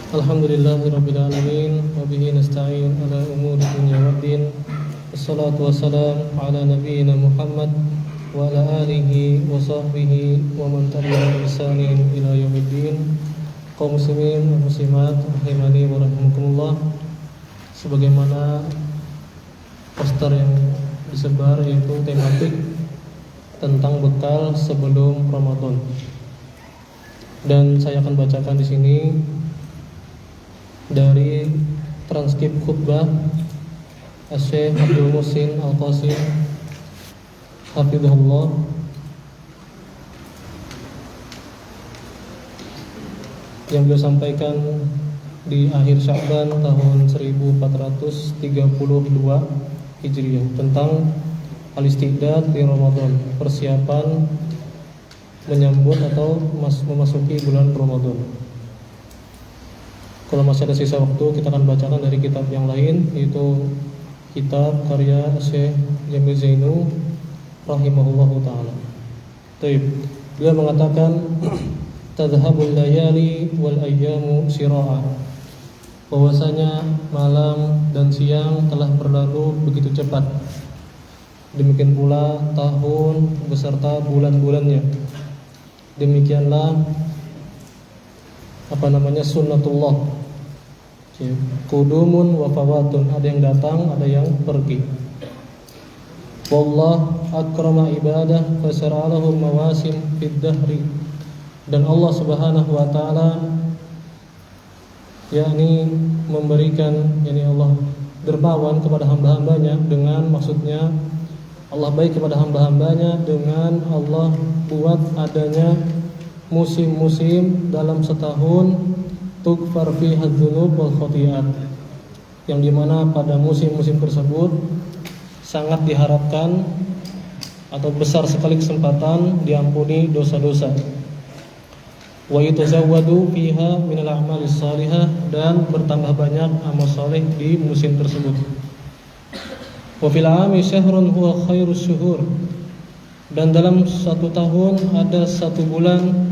Alhamdulillahirabbil alamin wa bihi nasta'in ala umuri dunya waddin. Wassalatu wassalamu ala nabiyyina Muhammad wa ala alihi wa sahbihi wa man tabi'ahum bi ihsanin ila yaumiddin. Kaum muslimin dan muslimat rahimani wa rahimakumullah. Sebagaimana poster yang disebar yaitu tematik tentang bekal sebelum Ramadan. Dan saya akan bacakan di sini dari transkrip khutbah Syekh Abdul Muhsin Al-Qasim hafizahullah yang beliau sampaikan di akhir Sya'ban tahun 1432 Hijriah tentang al-istidad di Ramadan, persiapan menyambut atau memasuki bulan Ramadan. Kalau masih ada sisa waktu, kita akan bacakan dari kitab yang lain, yaitu kitab karya Syekh Jamil Zainu rahimahullahu ta'ala. Beliau mengatakan tadhhabul layali wal ayyamu sira'a, bahwasanya malam dan siang telah berlalu begitu cepat. Demikian pula tahun beserta bulan-bulannya. Demikianlah sunnatullah, kudumun wa fawatun, ada yang datang, ada yang pergi. Wallah akrama ibadah fasara'alahu mawasim fid dahri, dan Allah Subhanahu wa taala yakni memberikan, Allah dermawan kepada hamba-hambanya, dengan maksudnya Allah baik kepada hamba-hambanya dengan Allah buat adanya musim-musim dalam setahun tukfar fiha dzunub wal khati'at, yang dimana pada musim-musim tersebut sangat diharapkan atau besar sekali kesempatan diampuni dosa-dosa. Wa yatazawwadu fiha minal a'malis shalihah, dan bertambah banyak amal saleh di musim tersebut. Wa fil 'ami syahrun huwa khairus syuhur, dan dalam satu tahun ada satu bulan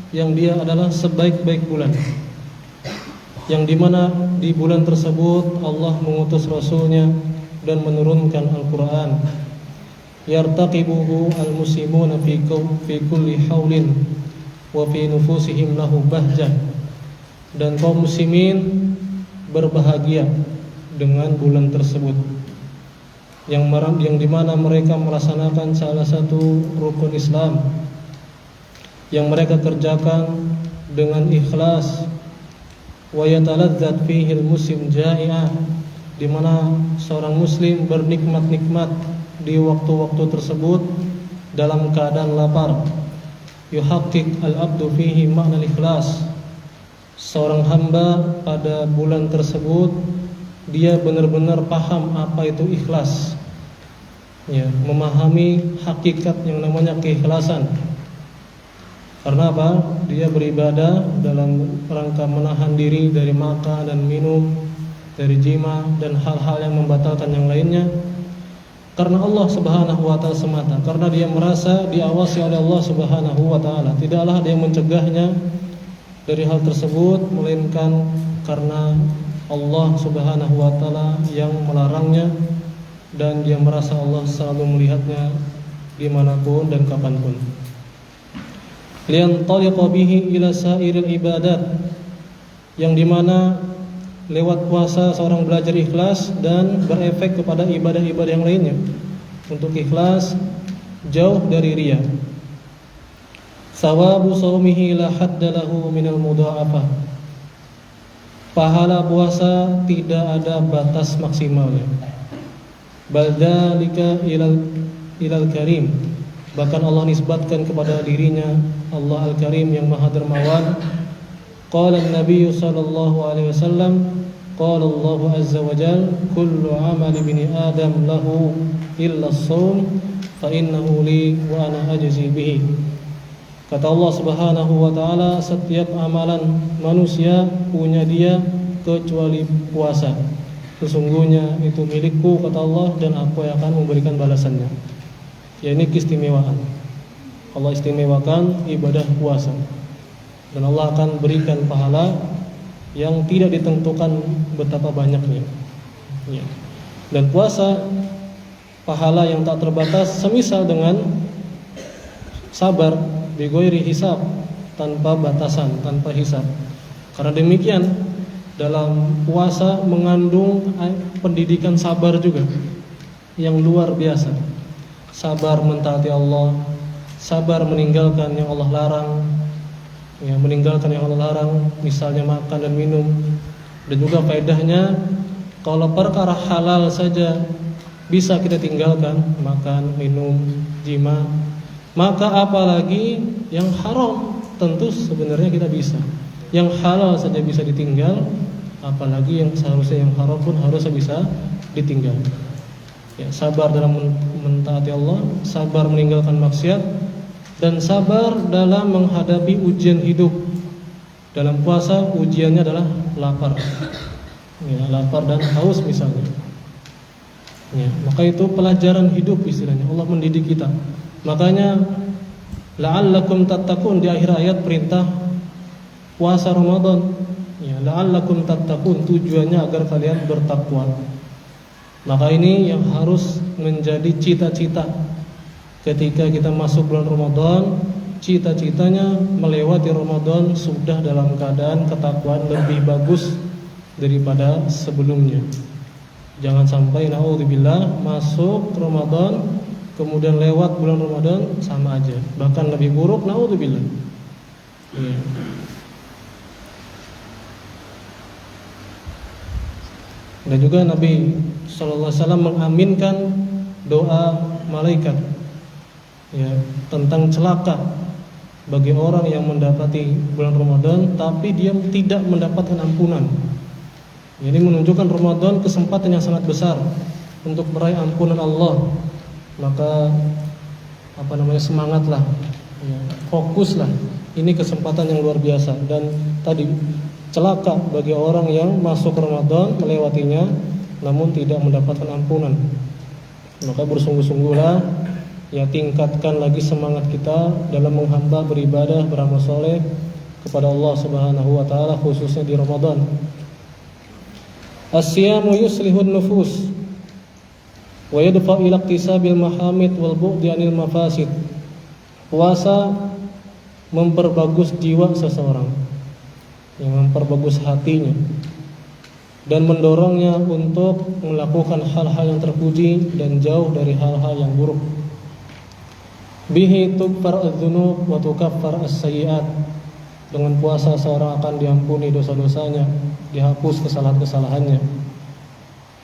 yang dia adalah sebaik-baik bulan, yang dimana di bulan tersebut Allah mengutus Rasulnya dan menurunkan Al-Quran. Yartaqibuhu al-muslimuna fi kulli haulin wa fi nufusihim lahu bahjah, dan kaum muslimin berbahagia dengan bulan tersebut, yang dimana mereka melaksanakan salah satu rukun Islam yang mereka kerjakan dengan ikhlas. Wa yataladzat fihi al-muslim ja'i'ah, di mana seorang muslim bernikmat-nikmat di waktu-waktu tersebut dalam keadaan lapar. Yuhaqqiq al-abdu fihi ma'na al-ikhlas, seorang hamba pada bulan tersebut dia benar-benar paham apa itu ikhlas, memahami hakikat yang namanya keikhlasan. Karena apa? Dia beribadah dalam rangka menahan diri dari makan dan minum, dari jima dan hal-hal yang membatalkan yang lainnya, karena Allah Subhanahu wa taala semata, karena dia merasa diawasi oleh Allah Subhanahu wa taala. Tidaklah ada yang mencegahnya dari hal tersebut, melainkan karena Allah Subhanahu wa taala yang melarangnya, dan dia merasa Allah selalu melihatnya dimanapun dan kapanpun. Liantaliqa bihi ila sairil ibadat, yang dimana lewat puasa seorang belajar ikhlas dan berefek kepada ibadah-ibadah yang lainnya, untuk ikhlas jauh dari riya. Sawabu shaumihi la hadda lahu minal mudha'afah, pahala puasa tidak ada batas maksimalnya. Bal dzalika ilal karim, bahkan Allah nisbatkan kepada dirinya Allah Al-Karim yang Maha Dermawan. Qala an-nabiy sallallahu alaihi wasallam, qala Allah azza wa jalla, kullu amali bani adam lahu illa as-shaum fa innahu li wa ana ajzi bihi. Kata Allah Subhanahu wa taala, setiap amalan manusia punya dia kecuali puasa. Sesungguhnya itu milikku, kata Allah, dan aku yang akan memberikan balasannya. Ya, ini keistimewaan. Allah istimewakan ibadah puasa, dan Allah akan berikan pahala yang tidak ditentukan betapa banyaknya. Ya. Dan puasa pahala yang tak terbatas semisal dengan sabar bighairi hisab, tanpa batasan, tanpa hisab. Karena demikian dalam puasa mengandung pendidikan sabar juga yang luar biasa. Sabar mentaati Allah, sabar meninggalkan yang Allah larang, ya, meninggalkan yang Allah larang, misalnya makan dan minum. Dan juga faedahnya, kalau perkara halal saja bisa kita tinggalkan, makan, minum, jima, maka apalagi yang haram. Tentu sebenarnya kita bisa. Yang halal saja bisa ditinggal, apalagi yang seharusnya yang haram pun harusnya bisa ditinggal. Ya, sabar dalam mentaati Allah, sabar meninggalkan maksiat, dan sabar dalam menghadapi ujian hidup. Dalam puasa ujiannya adalah lapar, ya, lapar dan haus misalnya. Ya, maka itu pelajaran hidup istilahnya. Allah mendidik kita. Makanya la'allakum tattaqun di akhir ayat perintah puasa Ramadan. Ya, la'allakum tattaqun, tujuannya agar kalian bertakwa. Maka ini yang harus menjadi cita-cita ketika kita masuk bulan Ramadan. Cita-citanya melewati Ramadan sudah dalam keadaan ketakwaan lebih bagus daripada sebelumnya. Jangan sampai naudzubillah masuk Ramadan kemudian lewat bulan Ramadan sama aja, bahkan lebih buruk, naudzubillah. Ya. Dan juga Nabi sallallahu alaihi wasallam mengaminkan doa malaikat, ya, tentang celaka bagi orang yang mendapati bulan Ramadan tapi dia tidak mendapatkan ampunan. Ini menunjukkan Ramadan kesempatan yang sangat besar untuk meraih ampunan Allah. Maka semangatlah, ya, fokuslah. Ini kesempatan yang luar biasa. Dan tadi celaka bagi orang yang masuk Ramadan melewatinya namun tidak mendapatkan ampunan. Maka bersungguh-sungguhlah, ya, tingkatkan lagi semangat kita dalam menghamba, beribadah, beramal soleh kepada Allah Subhanahu wa taala, khususnya di Ramadan. As-siyamu yuslihun nufus wa yadfa ila iktisabil mahamid wal bu'di 'anil mafasid. Puasa memperbagus jiwa seseorang, yang memperbagus hatinya, dan mendorongnya untuk melakukan hal-hal yang terpuji dan jauh dari hal-hal yang buruk. Bihi tukfar adz-dzunub wa tukaffar as-sayyi'at. Dengan puasa seorang akan diampuni dosa-dosanya, dihapus kesalahan-kesalahannya.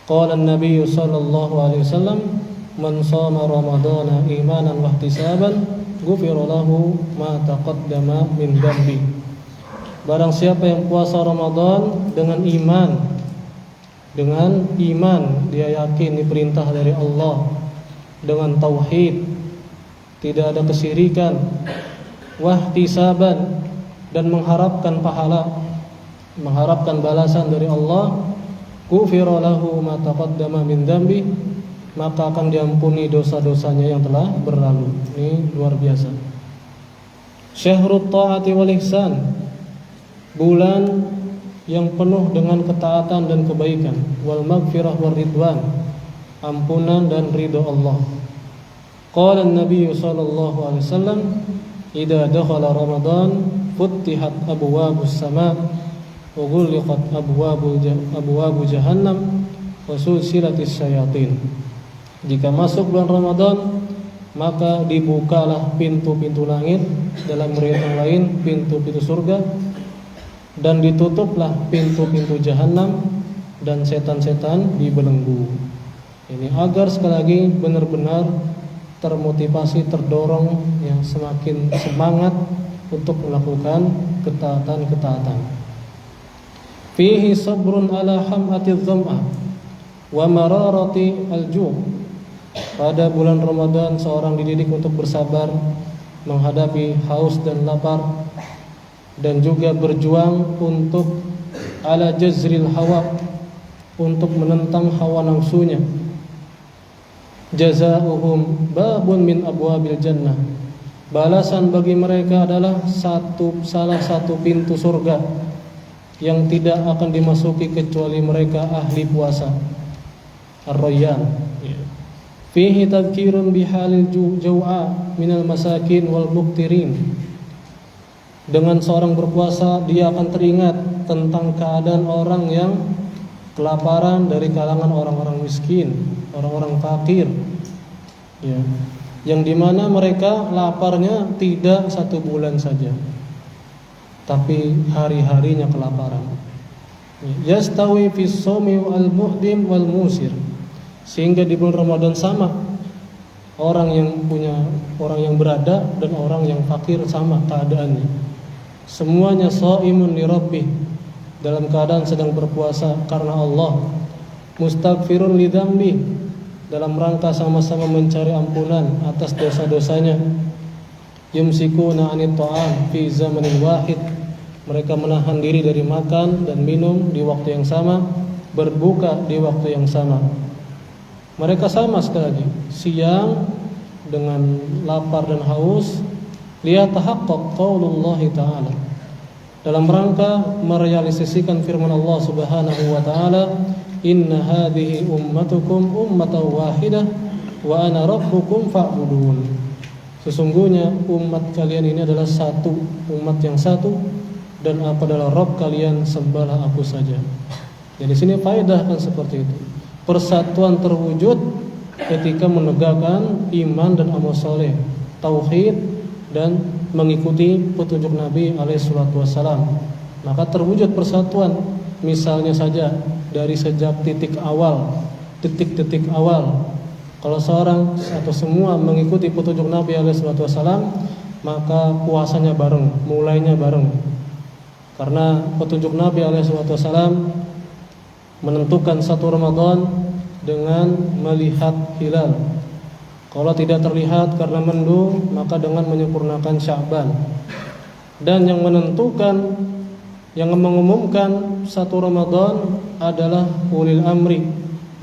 Qala an-nabiy sallallahu alaihi wasallam, man shama ramadhana imanan wa ihtisaban ghufira lahu ma taqaddama min dhanbi. Barang siapa yang puasa Ramadan dengan iman, dia yakin diperintah dari Allah, dengan tauhid, tidak ada kesyirikan, wahtisaban, dan mengharapkan pahala, mengharapkan balasan dari Allah, ghufira lahu ma taqaddama min dzambi, maka akan diampuni dosa-dosanya yang telah berlalu. Ini luar biasa. Syahrut ta'ati wal ihsan, bulan yang penuh dengan ketaatan dan kebaikan, wal maghfirah war ridwan, ampunan dan ridha Allah. Qala an-nabiy sallallahu alaihi wasallam, idza dakhala ramadan futtihat abwabus sama wa ghulqat abwabu jahannam wa sulsilatis syayatin. Jika masuk bulan Ramadan, maka dibukalah pintu-pintu langit, dalam riwayat yang lain pintu-pintu surga, dan ditutuplah pintu-pintu jahanam, dan setan-setan dibelenggu. Ini agar sekali lagi benar-benar termotivasi, terdorong, yang semakin semangat untuk melakukan ketaatan-ketaatan. Fihi sabrun ala ham'atiz zam'ah wa mararati al-ju'. Pada bulan Ramadan seorang dididik untuk bersabar menghadapi haus dan lapar, dan juga berjuang untuk ala jazril hawa, untuk menentang hawa nafsunya. Jazaohum babun min abwabil jannah. Balasan bagi mereka adalah salah satu pintu surga. yang tidak akan dimasuki kecuali mereka ahli puasa. Ar-Rayyan. Fihi tadhkirun bihalil jau'a minal masakin wal muktirin. Dengan seorang berpuasa dia akan teringat tentang keadaan orang yang kelaparan dari kalangan orang-orang miskin, orang-orang fakir, ya, yang dimana mereka laparnya tidak 1 bulan saja, tapi hari-harinya kelaparan. Yastawi fis shaumi wal mu'dim wal musir, sehingga di bulan Ramadan sama orang yang berada dan orang yang fakir sama keadaannya. Semuanya shaimun li rabbih, dalam keadaan sedang berpuasa karena Allah, mustaghfirun li dzambi, dalam rangka sama-sama mencari ampunan atas dosa-dosanya. Yumsikuna 'anit ta'am fi zamanin wahid, mereka menahan diri dari makan dan minum di waktu yang sama, berbuka di waktu yang sama. Mereka sama sekali lagi, siang dengan lapar dan haus, liyatahaqqaq qaulullah ta'ala, dalam rangka merealisasikan firman Allah Subhanahu wa taala, inna hadhihi ummatukum ummatan wahidah wa ana rabbukum fa'budun. Sesungguhnya umat kalian ini adalah satu, umat yang satu, dan aku adalah Rabb kalian, sembahlah aku saja. Jadi sini faedah kan seperti itu. Persatuan terwujud ketika menegakkan iman dan amal soleh, tauhid, dan mengikuti petunjuk Nabi alaihissalatu wassalam. Maka terwujud persatuan. Misalnya saja dari sejak detik-detik awal, kalau seorang atau semua mengikuti petunjuk Nabi alaihissalatu wassalam, maka puasanya bareng, mulainya bareng. Karena petunjuk Nabi alaihissalatu wassalam menentukan 1 Ramadan dengan melihat hilal. Kalau tidak terlihat karena mendung, maka dengan menyempurnakan Sya'ban. Dan yang menentukan, yang mengumumkan 1 Ramadan adalah ulil amri,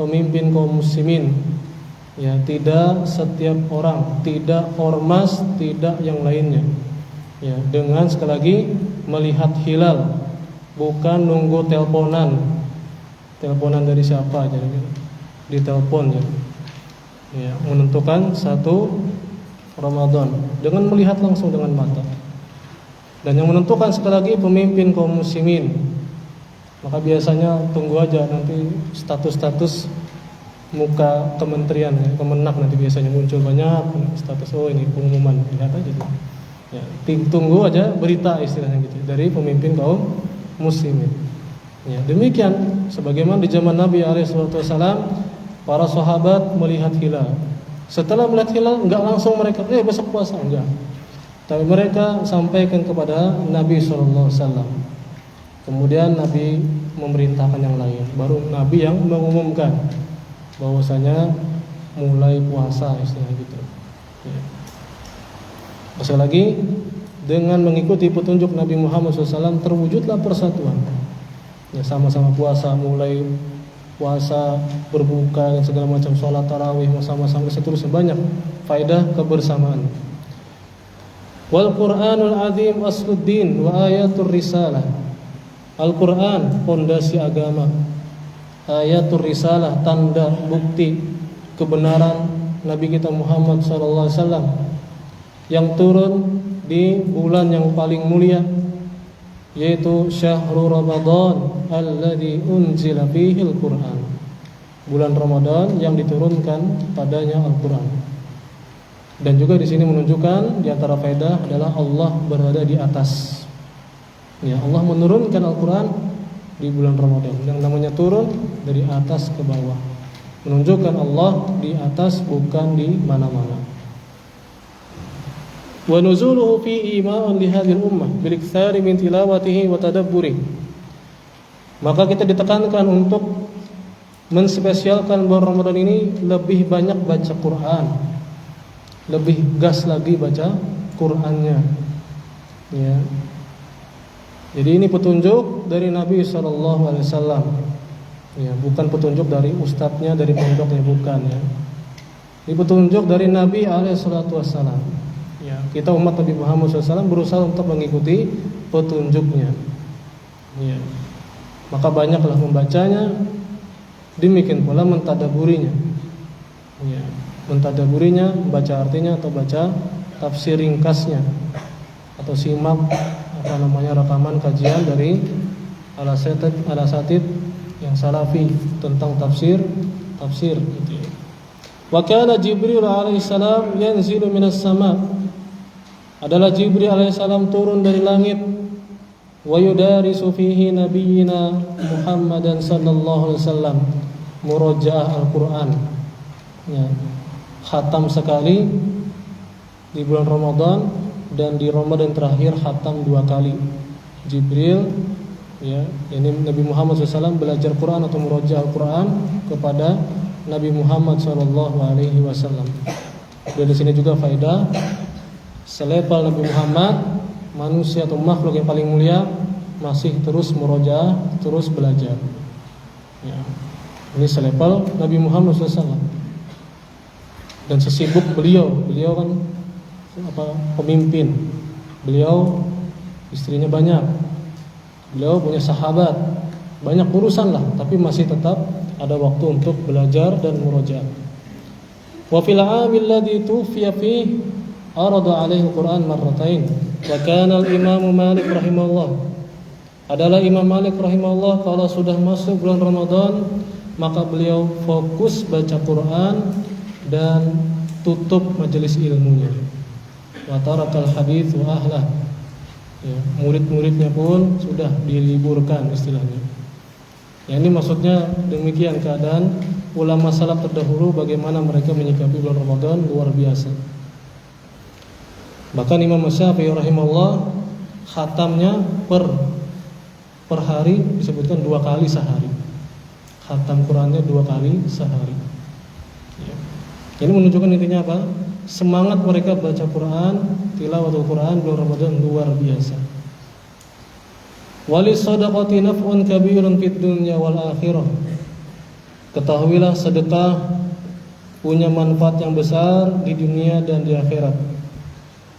pemimpin kaum muslimin. Ya, tidak setiap orang, tidak ormas, tidak yang lainnya. Ya, dengan sekali lagi melihat hilal, bukan nunggu teleponan dari siapa aja, ditelepon ya. Ya, menentukan 1 Ramadan dengan melihat langsung dengan mata. Dan yang menentukan sekali lagi pemimpin kaum muslimin. Maka biasanya tunggu aja nanti status-status muka kementerian, ya, Kemenak nanti biasanya muncul banyak status, oh ini pengumuman, lihat aja tuh. Ya, tunggu aja berita istilahnya gitu dari pemimpin kaum muslimin. Ya, demikian sebagaimana di zaman Nabi alaihissalam, para sahabat melihat hilal. Setelah melihat hilal, enggak langsung mereka besok puasa, enggak. Tapi mereka sampaikan kepada Nabi SAW. Kemudian Nabi memerintahkan yang lain. Baru Nabi yang mengumumkan bahwasanya mulai puasa, istilahnya gitu. Ya. Sekali lagi, dengan mengikuti petunjuk Nabi Muhammad SAW terwujudlah persatuan. Ya, sama-sama puasa, mulai puasa, berbuka, dan segala macam, sholat tarawih sama-sama, seterusnya, banyak faedah kebersamaan. Wal Qur'anul azim asluddin wa ayatul risalah. Al-Quran pondasi agama, ayatul risalah tanda bukti kebenaran Nabi kita Muhammad SAW, yang turun di bulan yang paling mulia, yaitu syahrul Ramadan alladzi unzila fihi al-Qur'an, bulan Ramadan yang diturunkan padanya Al-Qur'an. Dan juga di sini menunjukkan di antara faedah adalah Allah berada di atas. Ya, Allah menurunkan Al-Qur'an di bulan Ramadan. Yang namanya turun dari atas ke bawah, menunjukkan Allah di atas, bukan di mana-mana. Wa nuzuluhu fi iman li hadhihi ummah bil iktsari min tilawatihi wa tadabburi. Maka kita ditekankan untuk menspesialkan bulan Ramadan ini lebih banyak baca Quran, lebih gas lagi baca Qurannya. Ya. Jadi ini petunjuk dari Nabi SAW. Ya, bukan petunjuk dari ustadznya, dari pondoknya, bukan ya. Ini petunjuk dari Nabi SAW. Ya, kita umat Nabi Muhammad SAW berusaha untuk mengikuti petunjuknya. Ya. Maka banyaklah membacanya, demikian pula mentadaburinya. Ya. Mentadaburinya, membaca artinya atau baca tafsir ringkasnya, atau simak rekaman kajian dari al-asatid yang salafi tentang tafsir gitu. Wa kana Jibril alaihissalam yanzilu minas sama. Adalah Jibril alaihissalam turun dari langit, wa yudarisu fihi nabiyina Muhammadan sallallahu alaihi wasallam murajaah Al-Qur'an. Ya. Khatam sekali di bulan Ramadan, dan di Ramadan terakhir khatam 2 kali. Jibril, ya, ini Nabi Muhammad SAW belajar Quran atau murojaah Al-Quran kepada Nabi Muhammad SAW. Dan di sini juga faedah, selevel Nabi Muhammad, manusia atau makhluk yang paling mulia, masih terus murojaah, terus belajar. Ya. Ini selevel Nabi Muhammad SAW. Dan sesibuk beliau kan pemimpin. Beliau istrinya banyak, beliau punya sahabat, banyak urusan lah, tapi masih tetap ada waktu untuk belajar dan murojaah. Wa fil 'amil ladzi tufiya fihi arada 'alaihi al-Qur'an marratain. Wa kana al-Imam Malik rahimahullah, adalah Imam Malik rahimahullah, kalau sudah masuk bulan Ramadan maka beliau fokus baca Quran dan tutup majelis ilmunya. Wa tarakal hadits wa ahlah. Ya, murid-muridnya pun sudah diliburkan istilahnya. Ya, ini maksudnya demikian keadaan ulama salaf terdahulu, bagaimana mereka menyikapi bulan Ramadan, luar biasa. Bahkan Imam Syafi'i rahimahullah khatamnya per hari disebutkan 2 kali sehari. Khatam Qurannya 2 kali sehari. Ya. Ini menunjukkan intinya apa? Semangat mereka baca Quran, tilawatul Quran bulan Ramadan luar biasa. Walis sadaqati naf'un kabirun fid dunya wal akhirah. Ketahuilah sedekah punya manfaat yang besar di dunia dan di akhirat.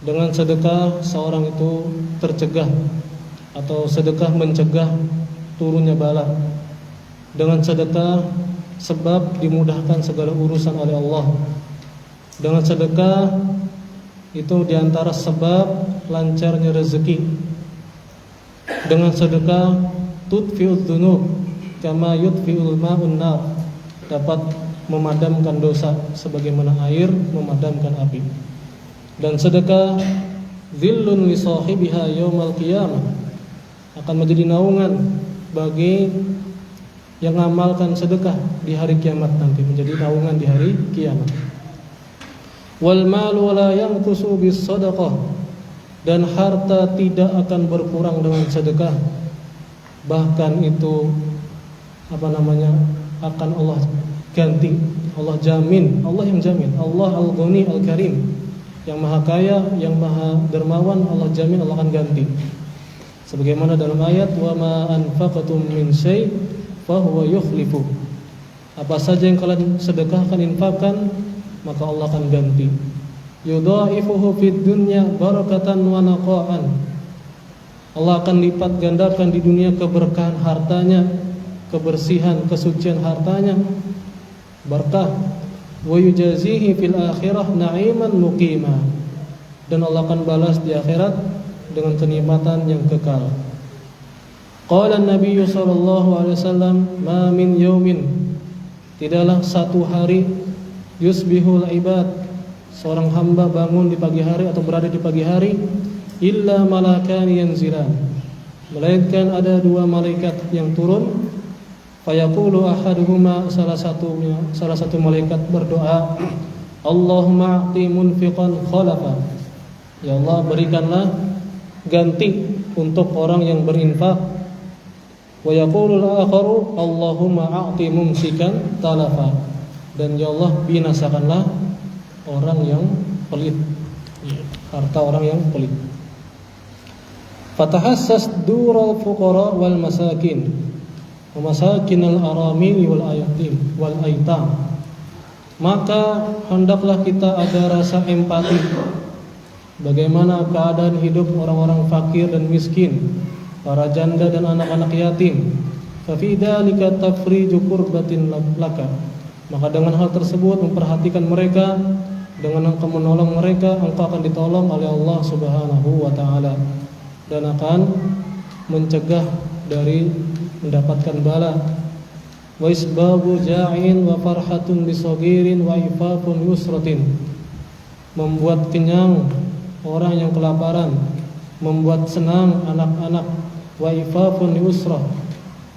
Dengan sedekah seorang itu tercegah, atau sedekah mencegah turunnya bala. Dengan sedekah sebab dimudahkan segala urusan oleh Allah. Dengan sedekah itu diantara sebab lancarnya rezeki. Dengan sedekah tudfi'udz dzunub kama yudfi'ul ma'un nar, dapat memadamkan dosa sebagaimana air memadamkan api. Dan sedekah dzillun li sahibiha yaumal qiyamah, akan menjadi naungan bagi yang mengamalkan sedekah di hari kiamat nanti, menjadi naungan di hari kiamat. Wal malu la yanqusu bis sadaqah, dan harta tidak akan berkurang dengan sedekah. Bahkan itu akan Allah ganti, Allah jamin, Allah yang jamin, Allah Al-Ghani Al-Karim, yang maha kaya, yang maha dermawan, Allah jamin Allah akan ganti. Sebagaimana dalam ayat, wa ma anfaqtum min syai' fa huwa yukhlifu. Apa saja yang kalian sedekahkan, infakkan, maka Allah akan ganti. Yudha'ifuhu fid dunya barakatan wa naqa'an. Allah akan lipat gandakan di dunia keberkahan hartanya, kebersihan, kesucian hartanya, berkah. Wa yujazihi fil akhirah na'iman muqima, dan Allah akan balas di akhirat dengan kenikmatan yang kekal. Qala an-nabiy sallallahu alaihi wasallam, ma min yaumin, tidaklah satu hari, yusbihul ibad, seorang hamba bangun di pagi hari atau berada di pagi hari, illa malakan yanzilan, melainkan ada 2 malaikat yang turun. Fayaqulu ahaduhuma, salah satu malaikat berdoa, Allahumma a'ti munfiqan khalafa, ya Allah berikanlah ganti untuk orang yang berinfak. Wa yaqulu al-akharu, Allahumma a'ti mumsikan talafa, dan ya Allah binasakanlah orang yang pelit, harta orang yang pelit. Fatahassas dural fuqara wal masakin wa masakinal aramil wal ayatim wal aitam, maka hendaklah kita ada rasa empati bagaimana keadaan hidup orang-orang fakir dan miskin, para janda dan anak-anak yatim. Fa fi dzalika tafriju qurbatin laka. Maka dengan hal tersebut memperhatikan mereka, dengan engkau menolong mereka, engkau akan ditolong oleh Allah Subhanahu wa taala dan akan mencegah dari mendapatkan bala. Wa isbabu ja'in wa farhatun bisagirin wa ifafun yusratin. Membuat kenyang orang yang kelaparan, membuat senang anak-anak, wa ifafun yusrah,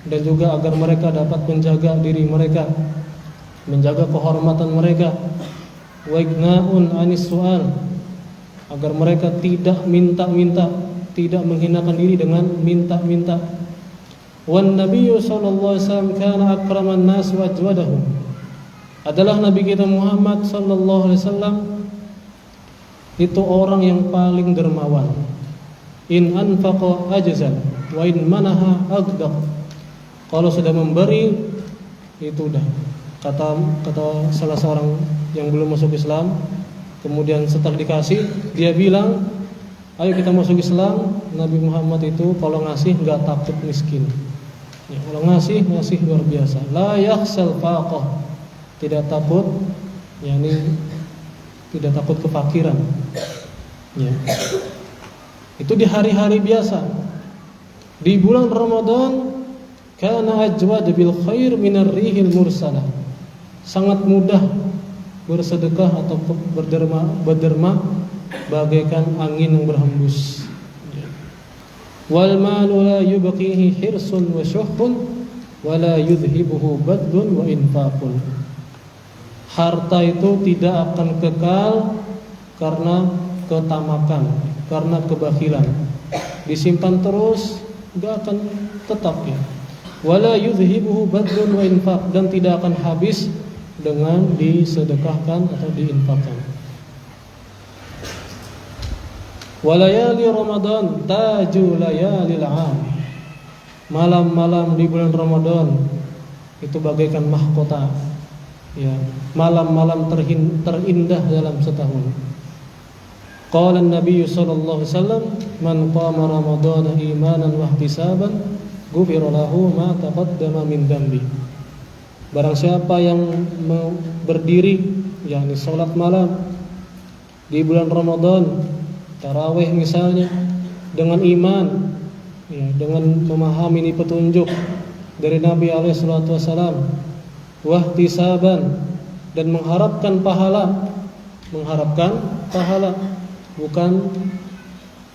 dan juga agar mereka dapat menjaga diri mereka, menjaga kehormatan mereka. Wa ignaun anis su'al, agar mereka tidak minta-minta, tidak menghinakan diri dengan minta-minta. Wan nabiyyu sallallahu alaihi wasallam kana akraman nas wa ajwadahum. Adalah Nabi kita Muhammad sallallahu alaihi wasallam itu orang yang paling dermawan. In anfaqa ajzal wa in manaha aghdaq. Kalau sudah memberi itu udah. Kata salah seorang yang belum masuk Islam, kemudian setelah dikasih dia bilang, ayo kita masuk Islam. Nabi Muhammad itu kalau ngasih enggak takut miskin. Ya, kalau ngasih luar biasa. La yakhsal faqah, tidak takut, yakni tidak takut kefakiran. Ya. Itu di hari-hari biasa. Di bulan Ramadan, kana ajwad bil khair minar rihil mursalah. Sangat mudah bersedekah atau berderma bagaikan angin yang berhembus. Wal malu la yubqihi hirsun wa syuhun wa la yudhibuhu badlun wa infaqun. Harta itu tidak akan kekal karena ketamakan, karena kebakilan. Disimpan terus enggak akan tetap ya. Wala yudhibuhu badlun wa infaq, dan tidak akan habis dengan disedekahkan atau diinfakkan. Walayali Ramadan taju layalil 'am. Malam-malam di bulan Ramadan itu bagaikan mahkota. Ya, malam-malam terindah dalam setahun. Qala an-nabiy sallallahu alaihi wasallam, man qama ramadhana imanan wa ihtisaban, ghufira lahu ma taqaddama min dambi. Barang siapa yang berdiri, yakni salat malam di bulan Ramadan, tarawih misalnya, dengan iman, ya, dengan memahami ini petunjuk dari Nabi SAW, wahtisaban, dan mengharapkan pahala, bukan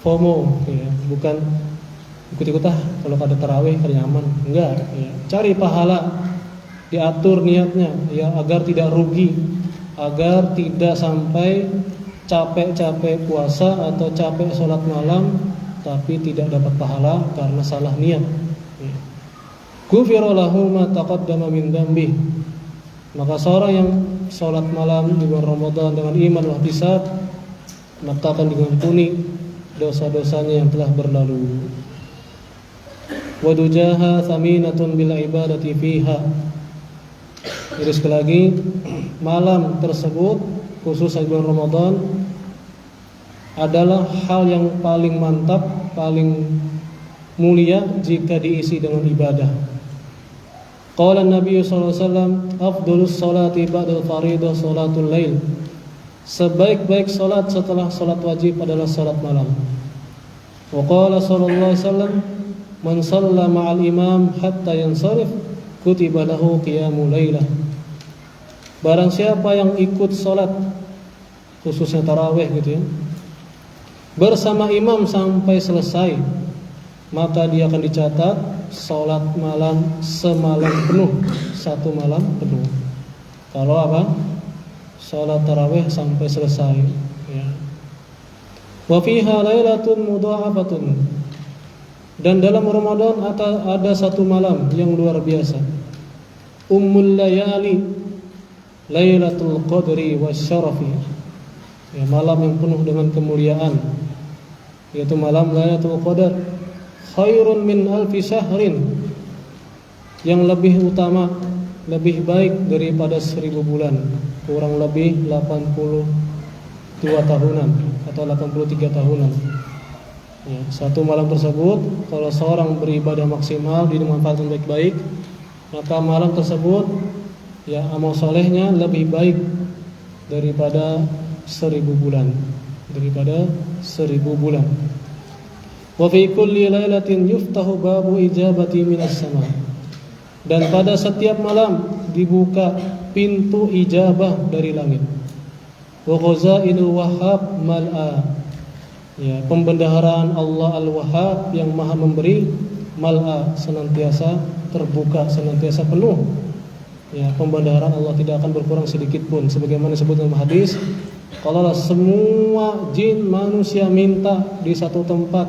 FOMO, ya, bukan ikut-ikut kalau ada tarawih kan nyaman, enggak, ya. Cari pahala, diatur niatnya, ya, agar tidak rugi, agar tidak sampai capek-capek puasa atau capek sholat malam tapi tidak dapat pahala karena salah niat. Ghufira lahu ma taqaddama min dambi. Maka seorang yang sholat malam di bulan Ramadan dengan iman wa ihtisab, maka akan diampuni dosa-dosanya yang telah berlalu. Wa dujaha thaminatun bil ibadati fiha. Jadi sekali lagi, malam tersebut khusus di bulan Ramadan adalah hal yang paling mantap, paling mulia jika diisi dengan ibadah. Qala Nabi sallallahu alaihi wasallam, afdhalus salati ba'dal fardhi salatul lail. Sebaik-baik salat setelah salat wajib adalah salat malam. Wa qala sallallahu alaihi wasallam, man shalla ma'al imam hatta yansarif kutiba lahu qiyamul lailah. Barang siapa yang ikut salat, khususnya tarawih gitu ya, bersama imam sampai selesai, maka dia akan dicatat salat malam semalam penuh, satu malam penuh. Kalau apa? Salat tarawih sampai selesai, ya. Wa fiha lailatun mudha'afatun. Dan dalam Ramadan ada satu malam yang luar biasa. Ummul layali, Lailatul Qadri wasyarafi. Ya, malam yang penuh dengan kemuliaan, yaitu malam Lailatul Qadar. Khairun min alfi syahrin, yang lebih utama, lebih baik daripada 1000 bulan, kurang lebih 82 tahunan atau 83 tahunan. Ya, satu malam tersebut kalau seorang beribadah maksimal, dimanfaatkan baik-baik, maka malam tersebut ya amal solehnya lebih baik daripada 1000 bulan. Daripada 1000 bulan. Wa fi kulli lailatin yuftahu babu ijabati minas sama. Dan pada setiap malam dibuka pintu ijabah dari langit. Wa khazainul wahhab mal'a. Ya, pembendaharaan Allah Al-Wahhab yang Maha Memberi mal'a, senantiasa terbuka, senantiasa penuh. Ya, pembendaharaan Allah tidak akan berkurang sedikit pun, sebagaimana disebut dalam hadis, kalau semua jin manusia minta di satu tempat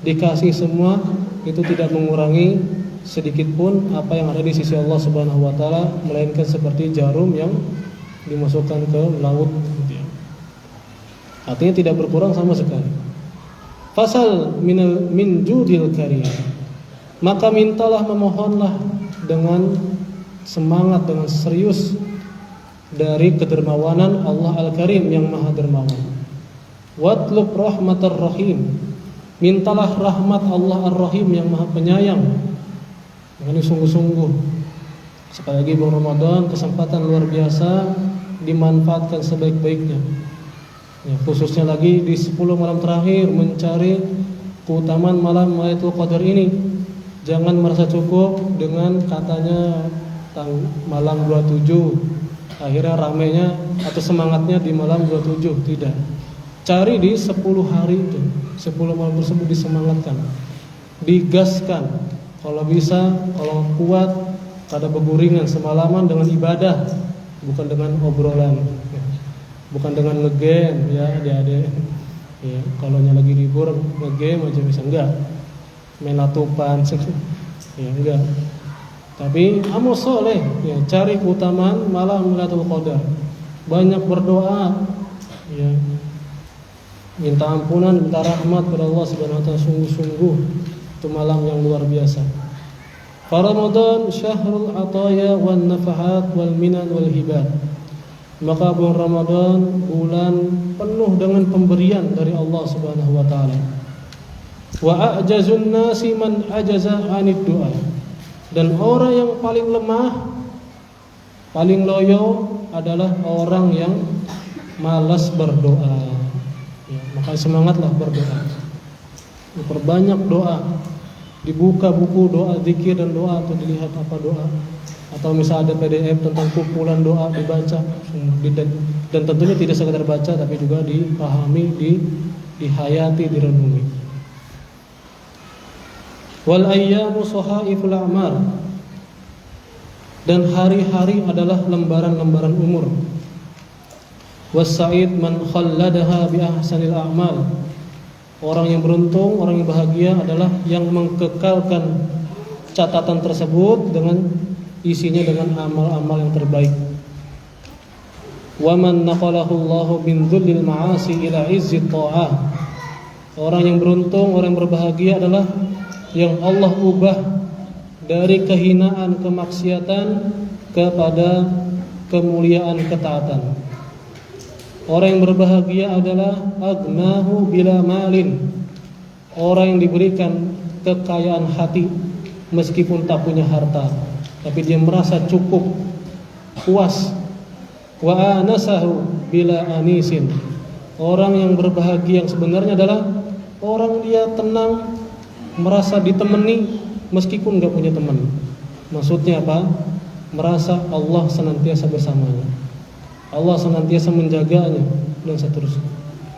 dikasih semua, itu tidak mengurangi sedikit pun apa yang ada di sisi Allah Subhanahu wa taala, melainkan seperti jarum yang dimasukkan ke laut. Artinya tidak berkurang sama sekali. Fasal min judil karim. Maka mintalah, memohonlah dengan semangat, dengan serius dari kedermawanan Allah Al-Karim yang Maha Dermawan. Watlub rahmatar rahim. Mintalah rahmat Allah Ar-Rahim yang Maha Penyayang. Ini sungguh-sungguh. Sekali lagi bulan Ramadan kesempatan luar biasa, dimanfaatkan sebaik-baiknya. Ya, khususnya lagi di 10 malam terakhir mencari keutamaan malam Lailatul Qadar ini. Jangan merasa cukup dengan katanya malam 27, akhirnya ramenya atau semangatnya di malam 27. Tidak. Cari di 10 hari itu, 10 malam tersebut disemangatkan, digaskan. Kalau bisa, kalau kuat, kada beguringan semalaman dengan ibadah, bukan dengan obrolan. Bukan dengan ngegame ya adik-adik. Ya, kalau lagi libur ngegame aja bisa, enggak. Main latupan ya enggak. Tapi amal soleh ya, cari keutamaan malam Lailatul Qadar. Banyak berdoa ya. Minta ampunan, minta rahmat kepada Allah Subhanahu wa taala, sungguh-sungguh. Itu malam yang luar biasa. Ramadan syahrul ataya wan nafahat wal minan wal hibat. Maka bulan Ramadan bulan penuh dengan pemberian dari Allah Subhanahu wa taala. Wa a'jazun nasi man ajaza 'anid du'a. Dan orang yang paling lemah, paling loyo adalah orang yang malas berdoa. Ya, maka semangatlah berdoa. Perbanyak doa. Dibuka buku doa zikir dan doa, atau dilihat apa doa. Atau misalnya ada PDF tentang kumpulan doa dibaca, dan tentunya tidak sekedar baca tapi juga dipahami, dihayati, direnungi. Wal ayyamu sahaiful a'mar. Dan hari-hari adalah lembaran-lembaran umur. Was sa'id man khalladaha bi ahsanil a'mal. Orang yang beruntung, orang yang bahagia adalah yang mengkekalkan catatan tersebut dengan isinya dengan amal-amal yang terbaik. Wa man naqalahu Allahu min dhullil ma'asi ila izzit ta'ah. Orang yang beruntung, orang yang berbahagia adalah yang Allah ubah dari kehinaan kemaksiatan kepada kemuliaan ketaatan. Orang yang berbahagia adalah agnahu bila malin. Orang yang diberikan kekayaan hati meskipun tak punya harta, tapi dia merasa cukup, puas. Wa anasahu bila anisin. Orang yang berbahagia yang sebenarnya adalah orang dia tenang, merasa ditemani meskipun enggak punya teman. Maksudnya apa? Merasa Allah senantiasa bersamanya, Allah senantiasa menjaganya, dan seterusnya.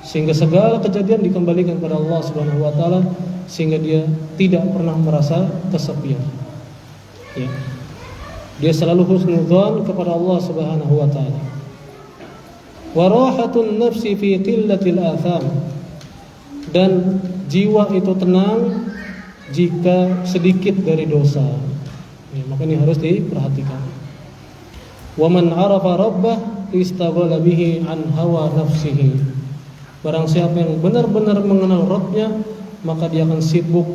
Sehingga segala kejadian dikembalikan kepada Allah Subhanahu wa taala, sehingga dia tidak pernah merasa kesepian. Ya. Dia selalu husnudzon kepada Allah Subhanahu wa taala. Wa rahatun nafsi fi qillatil atham. Dan jiwa itu tenang jika sedikit dari dosa. Ya, maka ini harus diperhatikan. Wa man 'arafa rabbah istaghala bihi an hawa nafsihi. Barang siapa yang benar-benar mengenal Rabbnya, maka dia akan sibuk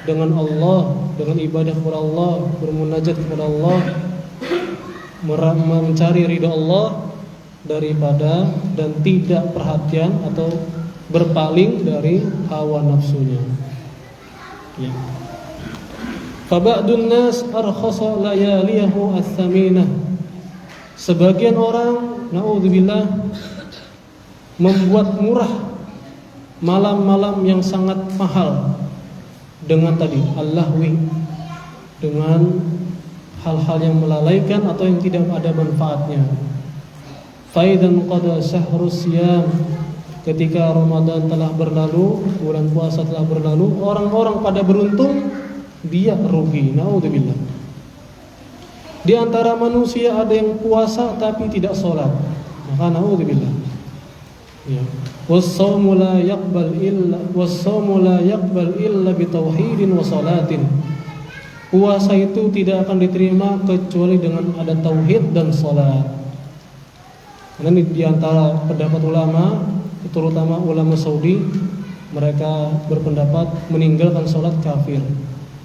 dengan Allah, dengan ibadah kepada Allah, bermunajat kepada Allah, mencari ridha Allah, daripada dan tidak perhatian atau berpaling dari hawa nafsunya. Ya. Faba'dun nas arkhasa layaliyahu ats-tsaminah. Sebagian orang, naudzubillah, membuat murah malam-malam yang sangat mahal dengan tadi al-lahwi, dengan hal-hal yang melalaikan atau yang tidak ada manfaatnya. Faidan qada syahrus siyam, ketika Ramadan telah berlalu, bulan puasa telah berlalu, orang-orang pada beruntung, dia rugi. Naudzubillah. Di antara manusia ada yang puasa tapi tidak sholat, maka naudzubillah. Ya. Was-shaumu la yaqbal illa bitauhidin wa salatin. Puasa itu tidak akan diterima kecuali dengan ada tauhid dan salat. Karena di antara pendapat ulama, terutama ulama Saudi, mereka berpendapat meninggalkan salat kafir.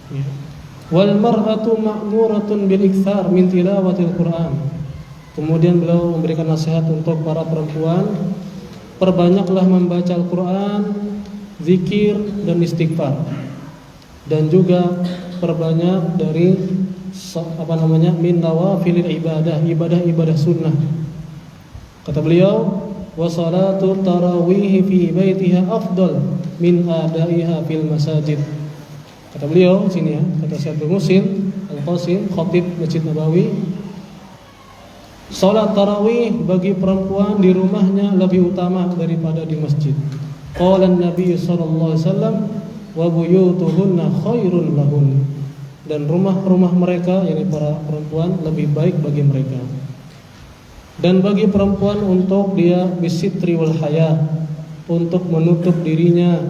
Ya. Wal mar'atu ma'muratun bil iktsar min tilawatil Qur'an. Kemudian beliau memberikan nasihat untuk para perempuan, perbanyaklah membaca Al-Qur'an, zikir dan istighfar. Dan juga perbanyak dari min nawafilil ibadah sunnah. Kata beliau, wa salatu tarawih fi baitiha afdal min adaiha fil masajid. Kata beliau sini ya, kata Syekh Muhsin Al-Qasim, khatib Masjid Nabawi, salat tarawih bagi perempuan di rumahnya lebih utama daripada di masjid. Qala Nabi sallallahu alaihi wasallam, wa buyutuhunna khairun lahun. Dan rumah-rumah mereka, yakni para perempuan, lebih baik bagi mereka. Dan bagi perempuan untuk dia bisitri wal haya, untuk menutup dirinya,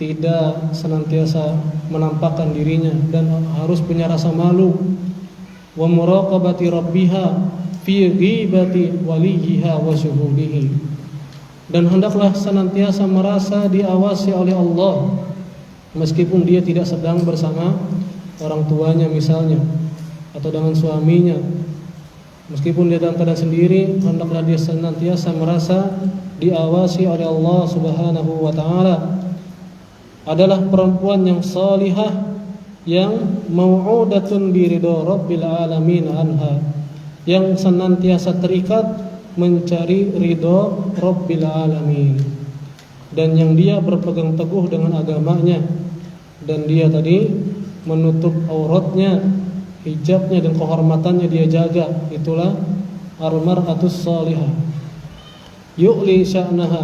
tidak senantiasa menampakkan dirinya dan harus punya rasa malu. Wa muraqabati rabbiha fi ghibati waliyiha wa syuhudihi. Dan hendaklah senantiasa merasa diawasi oleh Allah meskipun dia tidak sedang bersama orang tuanya misalnya, atau dengan suaminya. Meskipun dia dalam keadaan sendiri, hendaklah dia senantiasa merasa diawasi oleh Allah Subhanahu wa taala. Adalah perempuan yang salihah, yang mau'udatun biridha rabbil alamin anha, yang senantiasa terikat mencari ridho rabbil alamin, dan yang dia berpegang teguh dengan agamanya, dan dia tadi menutup auratnya, hijabnya dan kehormatannya dia jaga. Itulah al-mar'atus salihah, yu'li sya'naha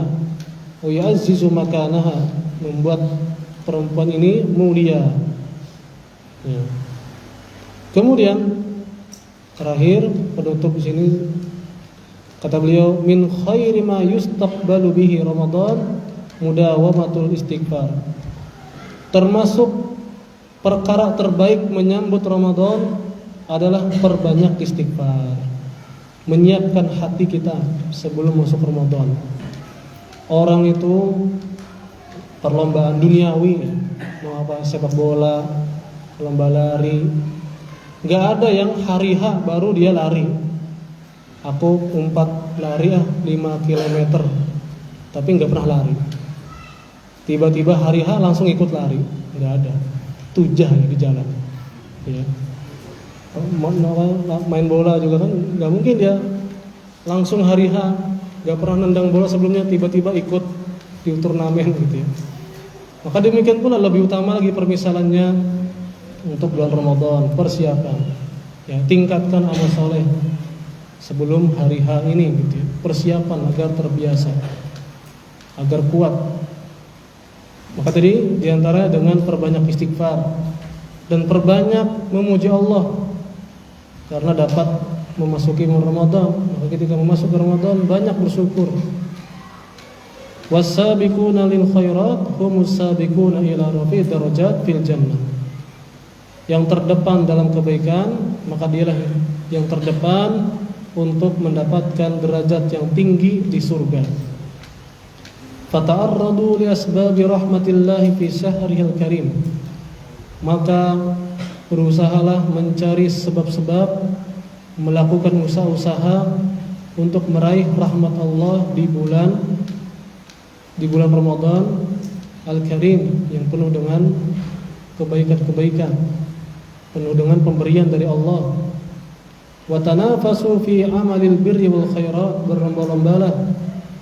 wa yu'azzizu makanaha, membuat perempuan ini mulia. Ya. Kemudian terakhir penutup di sini kata beliau, min khairi ma yustaqbalu bihi Ramadan mudawamatul istighfar. Termasuk perkara terbaik menyambut Ramadan adalah perbanyak istighfar. Menyiapkan hati kita sebelum masuk Ramadan. Orang itu perlombaan duniawi, mau apa, sepak bola, lomba lari, nggak ada yang hari H baru dia lari. Aku umpat lari 5 km, tapi nggak pernah lari. Tiba-tiba hari H langsung ikut lari, nggak ada. Tujah ya di jalan. Ya. Main bola juga kan nggak mungkin dia langsung hari H, nggak pernah nendang bola sebelumnya tiba-tiba ikut di turnamen gitu ya. Maka demikian pula lebih utama lagi permisalannya untuk bulan Ramadan, persiapan. Ya, tingkatkan amal soleh sebelum hari H ini gitu ya. Persiapan agar terbiasa, agar kuat. Maka tadi diantara dengan perbanyak istighfar dan perbanyak memuji Allah karena dapat memasuki bulan Ramadan. Maka ketika memasuki Ramadan banyak bersyukur. Was-sabiquna lil khairat humus sabiquna ila rafi darajat fil jannah. Yang terdepan dalam kebaikan, maka dialah yang terdepan untuk mendapatkan derajat yang tinggi di surga. Fata'arradu li asbabi rahmatillahi fi syahrihil karim. Maka berusahalah mencari sebab-sebab, melakukan usaha-usaha untuk meraih rahmat Allah di bulan di bulan Ramadan Al-Karim yang penuh dengan kebaikan-kebaikan, penuh dengan pemberian dari Allah. Wa tanafasu fi amalil birri wal khairat, berlomba-lombalah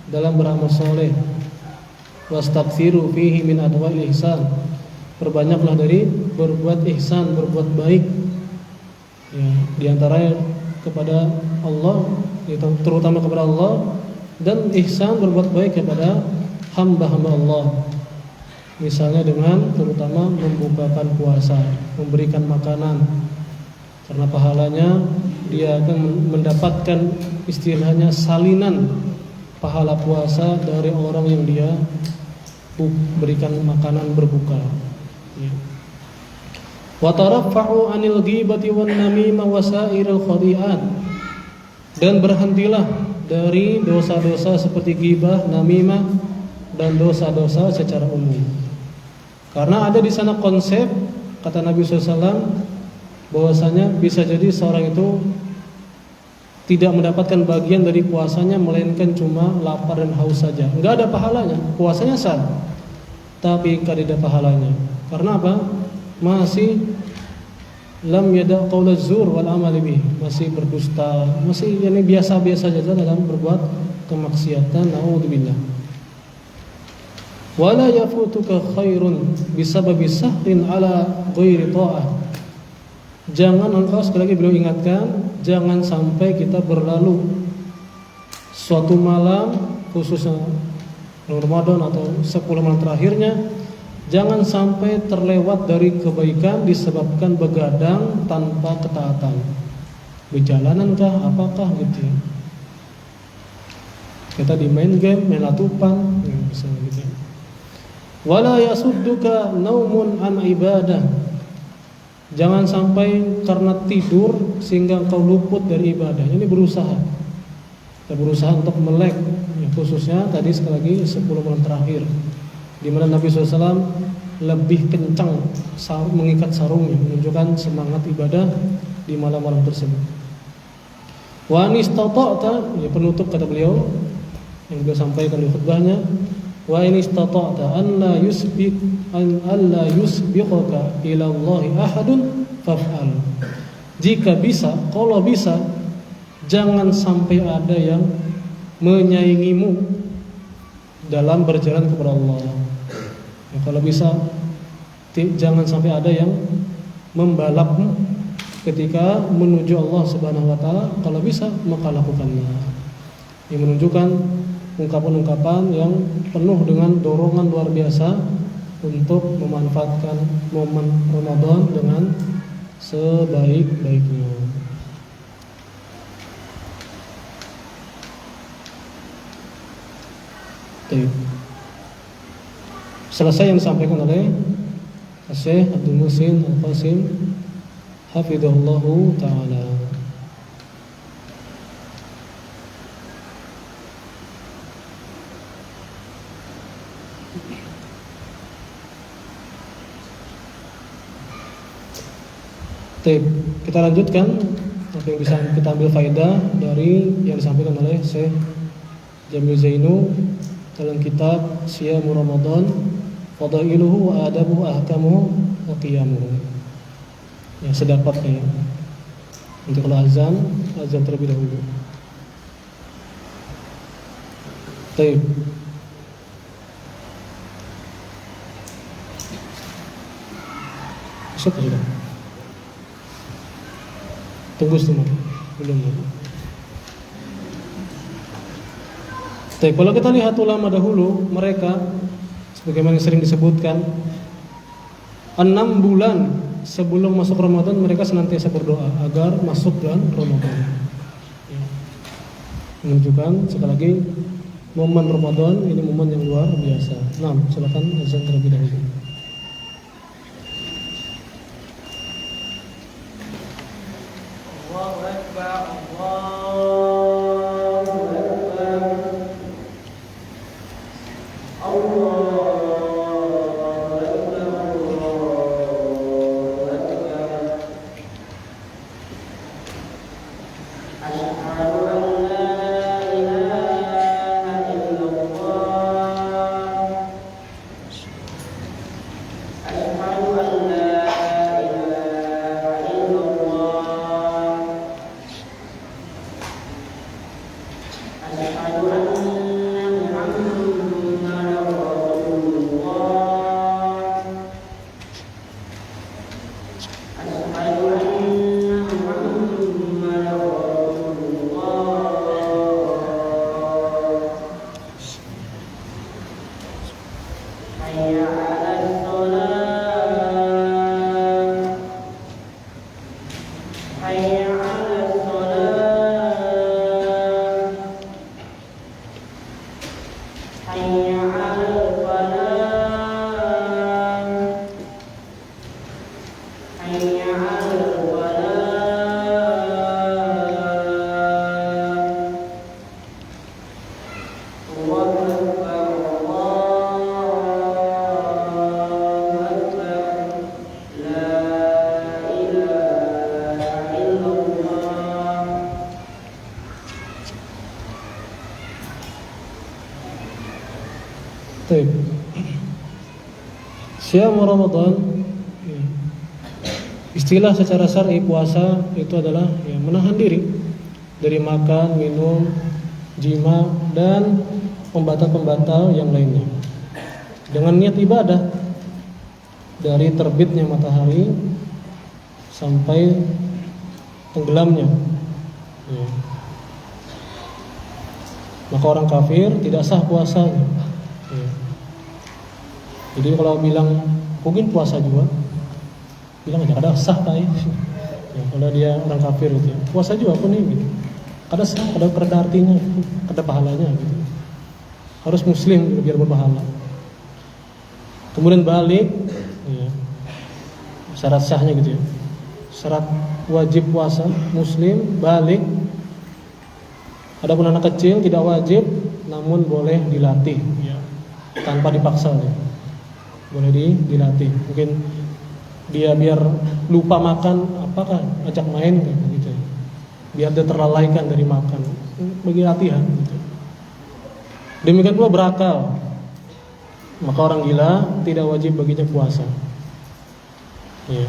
dalam beramal soleh. Wastaghfiru fihi min adwa'il ihsan, perbanyaklah dari berbuat ihsan, berbuat baik, ya, di antaranya kepada Allah, terutama kepada Allah, dan ihsan berbuat baik kepada hamba-hamba Allah. Misalnya dengan terutama membukakan puasa, memberikan makanan, karena pahalanya dia akan mendapatkan istilahnya salinan pahala puasa dari orang yang dia berikan makanan berbuka. Wa taraffa'u 'anil ghibati wan namimah wa sa'iril khadi'at, dan berhentilah dari dosa-dosa seperti ghibah, namimah, dan dosa-dosa secara umum. Karena ada di sana konsep, kata Nabi SAW, bahwasanya bisa jadi seorang itu tidak mendapatkan bagian dari puasanya melainkan cuma lapar dan haus saja. Enggak ada pahalanya, puasanya sah, tapi tidak ada pahalanya. Karena apa? Masih lam yada qaula zur wal amal bih, masih berdusta, masih yani biasa-biasa saja dalam berbuat kemaksiatan. Naudzubillah. Wala yafutuka khairun bisababi sahrin ala ghairi ta'ah. Jangan engkau, sekali lagi beliau ingatkan, jangan sampai kita berlalu suatu malam, khususnya Ramadan atau 10 malam terakhirnya, jangan sampai terlewat dari kebaikan disebabkan begadang tanpa ketaatan. Berjalanankah, apakah gitu ya. Kita di main game, main latupan, ya, misalnya gitu. Wala yasudduka naumun an ibadah. Jangan sampai karena tidur sehingga engkau luput dari ibadah. Ini berusaha. Kita berusaha untuk melek, ya, khususnya tadi sekali lagi 10 malam terakhir, di mana Nabi SAW lebih kencang mengikat sarungnya, menunjukkan semangat ibadah di malam-malam tersebut. Wa anistata'ta, ya, penutup kata beliau yang beliau sampaikan di khutbahnya, wa in istata'ta an la yusbiqaka ila Allah ahadun faf'al. Jika bisa, kalau bisa, jangan sampai ada yang menyaingimu dalam berjalan kepada Allah. Ya, kalau bisa, jangan sampai ada yang membalapmu ketika menuju Allah Subhanahu wa taala. Kalau bisa, maka lakukannya. Ini menunjukkan ungkapan-ungkapan yang penuh dengan dorongan luar biasa untuk memanfaatkan momen Ramadan dengan sebaik-baiknya. Selesai yang disampaikan oleh Syekh Abdul Muhsin Al-Qasim hafizahullahu ta'ala. Kita lanjutkan apa yang bisa kita ambil faedah dari yang disampaikan oleh Syekh Jamil Zainu dalam kitab Siyamu Ramadan, Fadailuhu wa Adabuhu Ahkamuhu wa Qiyamuhu. Ya, sedapatnya ya. Untuk azan terlebih dahulu. Baik. Sudah. Tunggu semua. Belum. Tapi kalau kita lihat ulama dahulu, mereka sebagaimana yang sering disebutkan, 6 bulan sebelum masuk Ramadan mereka senantiasa berdoa agar masuk bulan Ramadan. Ya. Menunjukkan sekali lagi momen Ramadan ini momen yang luar biasa. Nah, silakan azan terlebih dahulu. Allahu Akbar, Allahu Akbar, Allahu Akbar, Allahu Akbar. Asyhadu an la ilaha illallah. أشهد أن محمدا رسول الله حي على الصلاة حي على الصلاة حي على الفلاح حي على الفلاح الله أكبر الله أكبر لا إله إلا الله. Baik. Syam Ramadan, istilah secara syar'i puasa itu adalah menahan diri dari makan, minum, jima dan pembatal-pembatal yang lainnya dengan niat ibadah dari terbitnya matahari sampai tenggelamnya. Ya. Maka orang kafir tidak sah puasanya. Ya. Jadi kalau bilang mungkin puasa juga, bilang aja ada sah tak ya? Ya, kalau dia orang kafir gitu, puasa juga pun nih gitu. Ada sah, ada artinya, ada pahalanya gitu. Harus muslim gitu, biar berpahala. Kemudian balik, ya, syarat sahnya gitu ya. Syarat wajib puasa muslim balik. Adapun anak kecil tidak wajib, namun boleh dilatih, ya, tanpa dipaksa. Ya. Boleh dilatih. Mungkin dia biar lupa makan, apakah ajak main gitu. Biar dia terlalaikan dari makan, bagi latihan gitu. Demikian pula berakal. Maka orang gila tidak wajib baginya puasa. Ya.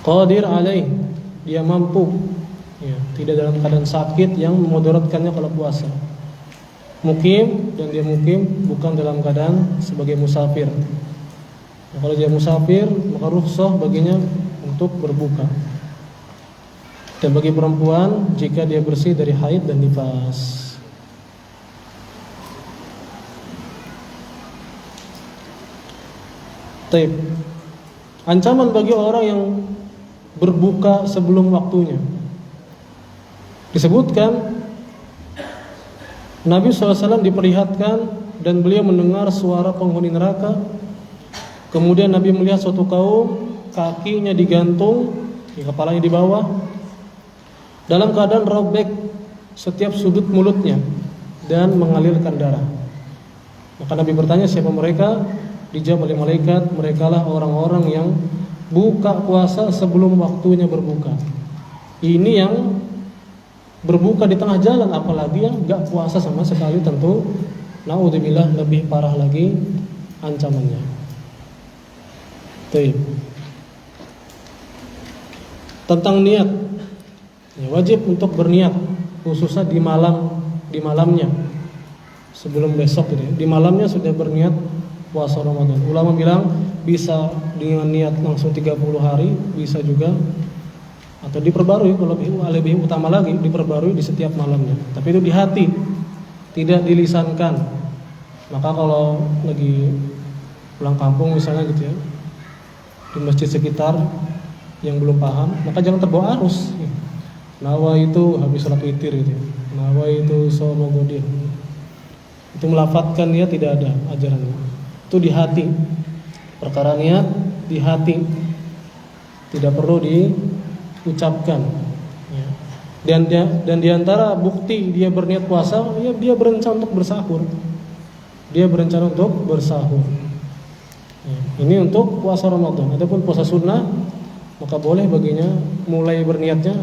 Qadir alaih, dia mampu, ya, tidak dalam keadaan sakit yang memudaratkannya kalau puasa. Mukim, dan dia mukim bukan dalam keadaan sebagai musafir. Nah, kalau dia musafir, maka rukhsah baginya untuk berbuka. Dan bagi perempuan jika dia bersih dari haid dan nifas. Taib. Ancaman bagi orang yang berbuka sebelum waktunya. Disebutkan Nabi SAW diperlihatkan dan beliau mendengar suara penghuni neraka. Kemudian Nabi melihat suatu kaum kakinya digantung, kepalanya di bawah, dalam keadaan robek setiap sudut mulutnya dan mengalirkan darah. Maka Nabi bertanya, siapa mereka? Dijawab oleh malaikat, merekalah orang-orang yang buka puasa sebelum waktunya berbuka. Ini yang berbuka di tengah jalan, apalagi yang gak puasa sama sekali, tentu naudzubillah lebih parah lagi ancamannya. Baik. Tentang niat, ya, wajib untuk berniat, khususnya di malamnya sebelum besok gitu. Di malamnya sudah berniat puasa Ramadan. Ulama bilang bisa dengan niat langsung 30 hari, bisa juga atau diperbarui, kalau lebih utama lagi diperbarui di setiap malamnya. Tapi itu di hati, tidak dilisankan. Maka kalau lagi pulang kampung misalnya gitu ya, di masjid sekitar yang belum paham, maka jangan terbawa arus. Nawa itu habis sholat witir gitu ya. Nawa itu sono godin. Itu melafatkan niat tidak ada ajarannya. Itu di hati. Perkara niat di hati, tidak perlu diucapkan. Ya. Dan diantara bukti dia berniat puasa, ya, dia berencana untuk bersahur. Dia berencana untuk bersahur. Ya. Ini untuk puasa Ramadan. Adapun puasa sunnah, maka boleh baginya mulai berniatnya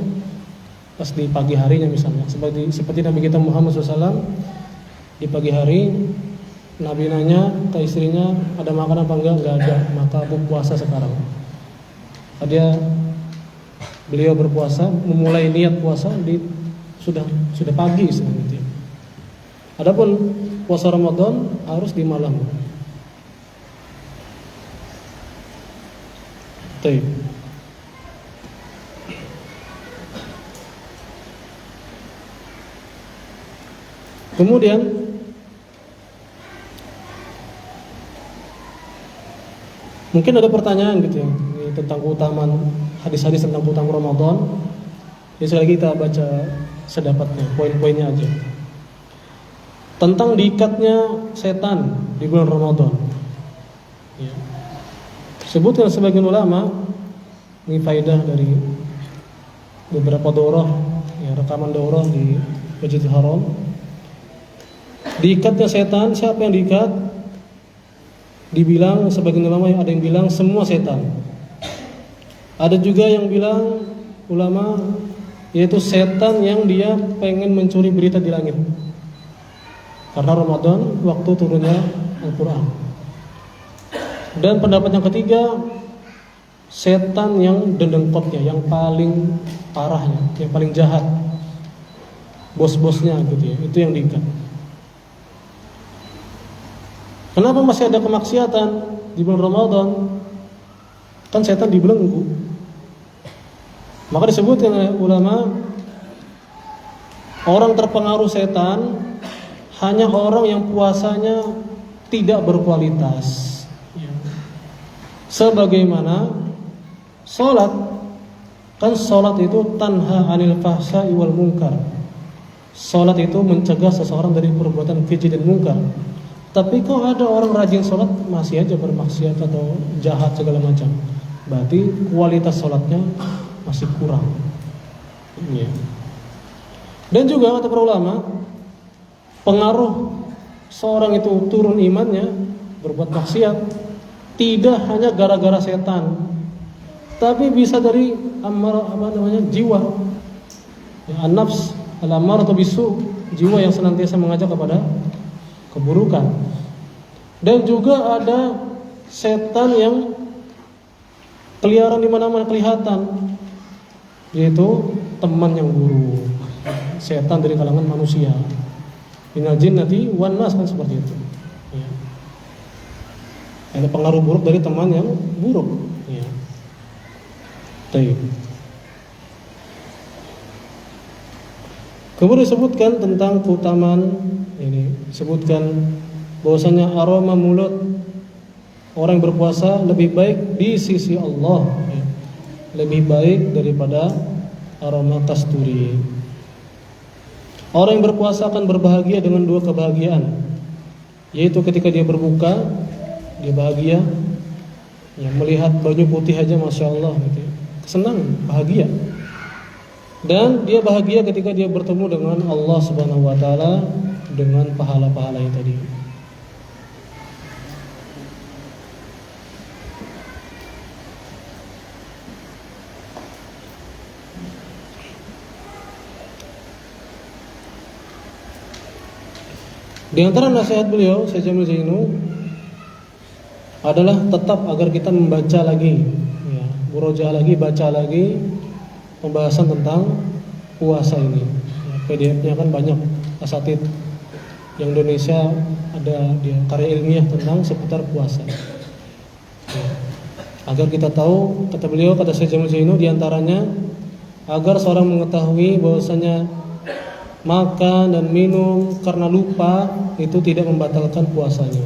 pas di pagi harinya misalnya. Seperti Nabi kita Muhammad SAW di pagi hari, Nabi nanya ke istrinya, ada makan apa enggak? Enggak ada. Maka aku puasa sekarang. Beliau berpuasa, memulai niat puasa sudah pagi sebenarnya. Adapun puasa Ramadan harus di malam. Baik. Kemudian mungkin ada pertanyaan gitu ya, ini tentang keutamaan hadis-hadis tentang keutamaan Ramadan. Jadi sekali lagi kita baca sedapatnya, poin-poinnya aja. Tentang diikatnya setan di bulan Ramadan. Ya. Sebutkan sebagian ulama, ini faedah dari beberapa daurah, ya, rekaman daurah di Masjidil Haram. Diikatnya setan, siapa yang diikat? Dibilang sebagian ulama, ada yang bilang semua setan. Ada juga yang bilang ulama, yaitu setan yang dia pengen mencuri berita di langit. Karena Ramadan waktu turunnya Al-Quran. Dan pendapat yang ketiga, setan yang dendengkotnya, yang paling parahnya, yang paling jahat, bos-bosnya gitu ya, itu yang diikat. Kenapa masih ada kemaksiatan di bulan Ramadan? Kan setan dibelenggu. Maka disebutkan oleh ulama, orang terpengaruh setan hanya orang yang puasanya tidak berkualitas. Sebagaimana sholat, kan sholat itu tanha anil fahsya'i wal munkar. Sholat itu mencegah seseorang dari perbuatan keji dan munkar. Tapi kok ada orang rajin sholat masih aja bermaksiat atau jahat segala macam, berarti kualitas sholatnya masih kurang. Ya. Dan juga kata para ulama, pengaruh seorang itu turun imannya, berbuat maksiat, tidak hanya gara-gara setan, tapi bisa dari jiwa, ya, an-nafs al-ammaratu bisu, jiwa yang senantiasa mengajak kepada keburukan. Dan juga ada setan yang keliaran di mana-mana kelihatan, yaitu teman yang buruk, setan dari kalangan manusia. Minal jinnati wan nas, kan seperti itu. Ya. Ada pengaruh buruk dari teman yang buruk. Ya. Baik. Kemudian disebutkan tentang keutamaan ini, disebutkan bahwasanya aroma mulut orang yang berpuasa lebih baik di sisi Allah, ya. Lebih baik daripada aroma kasturi. Orang yang berpuasa akan berbahagia dengan dua kebahagiaan, yaitu ketika dia berbuka, dia bahagia, ya, melihat baju putih aja masya Allah, gitu, senang, bahagia. Dan dia bahagia ketika dia bertemu dengan Allah Subhanahu wa taala dengan pahala-pahala yang tadi. Di antara nasihat beliau, Syekh Jamil Zainu, adalah tetap agar kita membaca lagi, ya, murojaah lagi, baca lagi pembahasan tentang puasa ini. Ya, PDF-nya kan banyak, asatid yang Indonesia ada dia karya ilmiah tentang seputar puasa. Ya, agar kita tahu, kata beliau, kata Syekh Jamil Zainu, di antaranya agar seorang mengetahui bahwasanya makan dan minum karena lupa itu tidak membatalkan puasanya.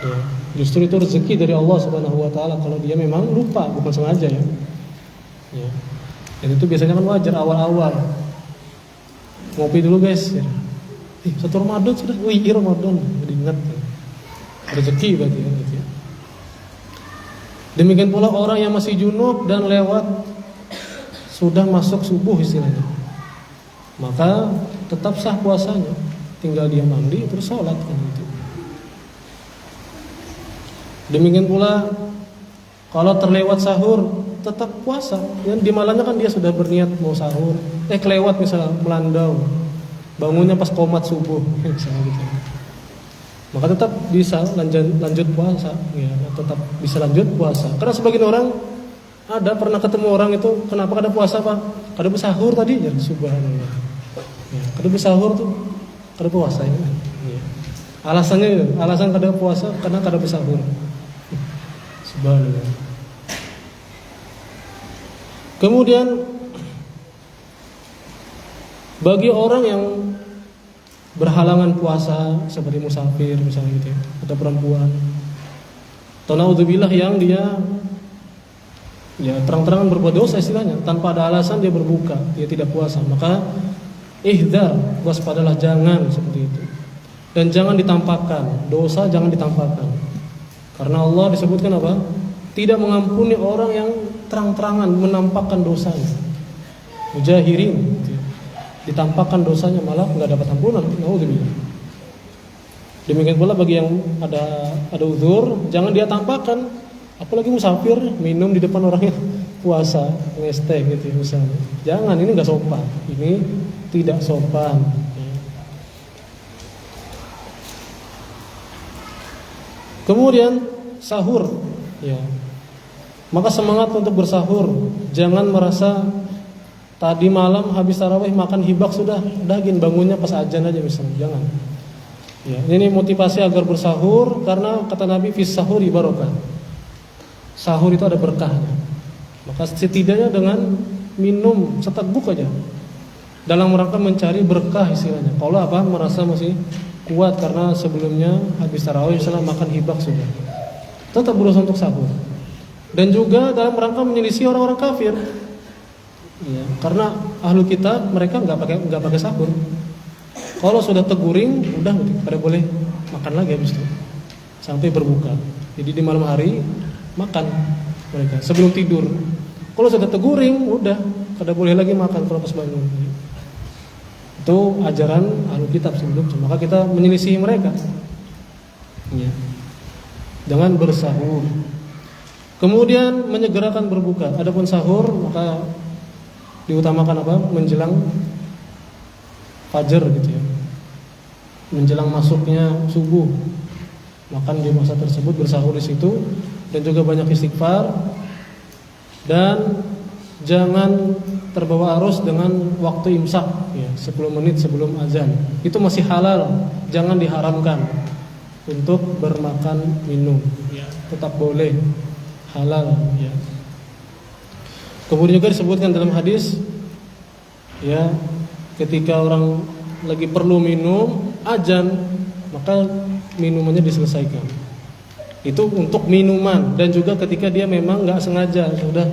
Ya, justru itu rezeki dari Allah Subhanahu wa taala kalau dia memang lupa, bukan sengaja, ya. Ya. Dan itu biasanya kan wajar awal-awal. Ngopi dulu guys, ya. Satu Ramadan sudah, wih Ramadan, jadi ingat. Rezeki berarti, ya, gitu, ya. Demikian pula orang yang masih junub dan lewat sudah masuk subuh istilahnya, maka tetap sah puasanya, tinggal dia mandi terus sholat, kan gitu. Demikian pula kalau terlewat sahur tetap puasa. Yang di malamnya kan dia sudah berniat mau sahur, kelewat misalnya melandau, bangunnya pas qomat subuh, misalnya gitu. Maka tetap bisa lanjut puasa, ya, tetap bisa lanjut puasa. Karena sebagian orang ada pernah ketemu orang itu, kenapa kada puasa Pak? Kada bersahur tadi, ya subhanallah. Ya, kada bersahur tuh kada puasa, ya. Ya. Alasannya, alasan kada puasa karena kada bersahur. Subhanallah. Kemudian bagi orang yang berhalangan puasa seperti musafir misalnya gitu ya, atau perempuan, atau naudzubillah yang dia ya terang-terangan berbuat dosa istilahnya, tanpa ada alasan dia berbuka, dia tidak puasa, maka ihdar, waspadalah, jangan seperti itu. Dan jangan ditampakkan, dosa jangan ditampakkan. Karena Allah disebutkan apa? Tidak mengampuni orang yang terang-terangan menampakkan dosanya. Mujahirin, ditampakkan dosanya malah nggak dapat ampunan. Naudzubillah. Demikian pula bagi yang ada uzur, jangan dia tampakkan. Apalagi musafir minum di depan orang yang puasa, ngestek gitu ya, misalnya. Jangan, ini nggak sopan. Ini tidak sopan. Kemudian sahur, ya. Maka semangat untuk bersahur. Jangan merasa tadi malam habis tarawih makan hibak sudah daging, bangunnya pas azan aja misalnya. Jangan. Ya, ini motivasi agar bersahur karena kata Nabi fis sahuri barokah. Sahur itu ada berkahnya. Maka setidaknya dengan minum seteguk aja dalam rangka mencari berkah istilahnya. Kalau apa merasa masih kuat karena sebelumnya habis tarawih misalnya makan hibak sudah, tetap berusaha untuk sahur. Dan juga dalam rangka menyelisih orang-orang kafir. Ya, karena ahlu kitab mereka nggak pakai sahur. Kalau sudah teguring, udah pada boleh makan lagi habis itu sampai berbuka. Jadi di malam hari makan mereka sebelum tidur. Kalau sudah teguring, udah pada boleh lagi makan kalau pas bangun. Itu ajaran ahlu kitab sebelumnya. Maka kita menyelisih mereka. Ya. Jangan bersahur. Kemudian menyegerakan berbuka. Adapun sahur maka diutamakan apa? Menjelang fajar gitu ya. Menjelang masuknya subuh. Makan di masa tersebut, bersahur di situ, dan juga banyak istighfar. Dan jangan terbawa arus dengan waktu imsak ya, 10 menit sebelum azan. Itu masih halal, jangan diharamkan untuk bermakan minum ya, tetap boleh, halal ya. Kemudian juga disebutkan dalam hadis ya, ketika orang lagi perlu minum azan, maka minumannya diselesaikan. Itu untuk minuman. Dan juga ketika dia memang nggak sengaja sudah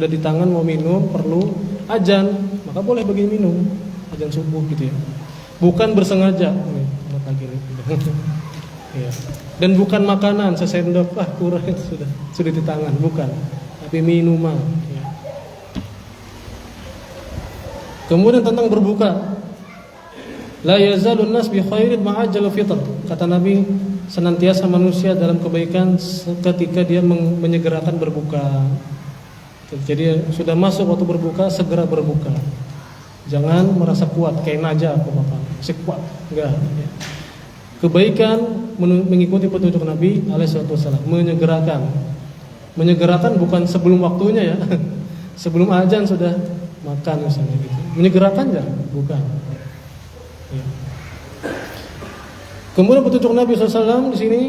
di tangan mau minum, perlu azan, maka boleh bagi minum azan subuh gitu ya. Bukan bersengaja. Ya. Dan bukan makanan sesendok kurang sudah di tangan, bukan. Tapi minuman ya. Kemudian tentang berbuka, la yazalun nas bi khairin ma'ajjal fitr. Kata Nabi, senantiasa manusia dalam kebaikan ketika dia menyegerakan berbuka. Jadi sudah masuk waktu berbuka, segera berbuka. Jangan merasa kuat, kayak naja aku makan, masih kuat. Enggak. Kebaikan mengikuti petunjuk Nabi alaihissalam, menyegerakan. Menyegerakan bukan sebelum waktunya ya. Sebelum azan sudah makan misalnya gitu. Menyegerakan jangan, bukan. Ya. Kemudian petunjuk Nabi SAW di sini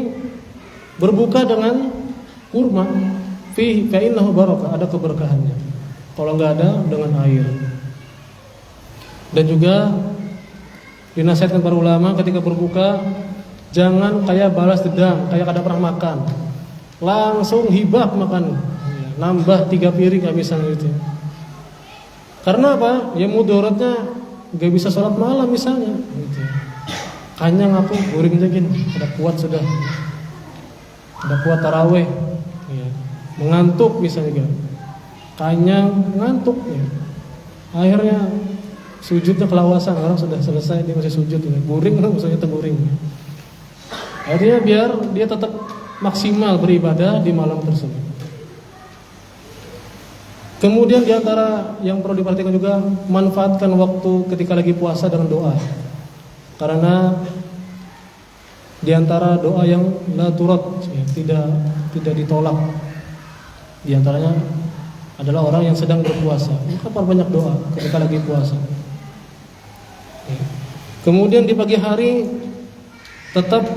berbuka dengan kurma, fi innahu barakah, ada keberkahannya. Kalau nggak ada, dengan air. Dan juga dinasihatkan para ulama ketika berbuka, jangan kayak balas dendam, kayak kada pernah makan, langsung hibak makan, nambah 3 piring misalnya gitu. Karena apa? Ya mudaratnya nggak bisa sholat malam misalnya. Gitu. Kanyang aku goreng aja gini, udah kuat sudah, udah kuat taraweh, ya. Mengantuk misalnya kan, kanyang ngantuk, ya. Akhirnya sujudnya kelawasan, orang sudah selesai dia masih sujud, ya. Guring kan misalnya terguring. Akhirnya biar dia tetap maksimal beribadah di malam tersebut. Kemudian diantara yang perlu diperhatikan juga, manfaatkan waktu ketika lagi puasa dengan doa. Karena diantara doa yang la turad, ya, tidak ditolak, diantaranya adalah orang yang sedang berpuasa. Maka perbanyak doa ketika lagi puasa. Ya. Kemudian di pagi hari tetap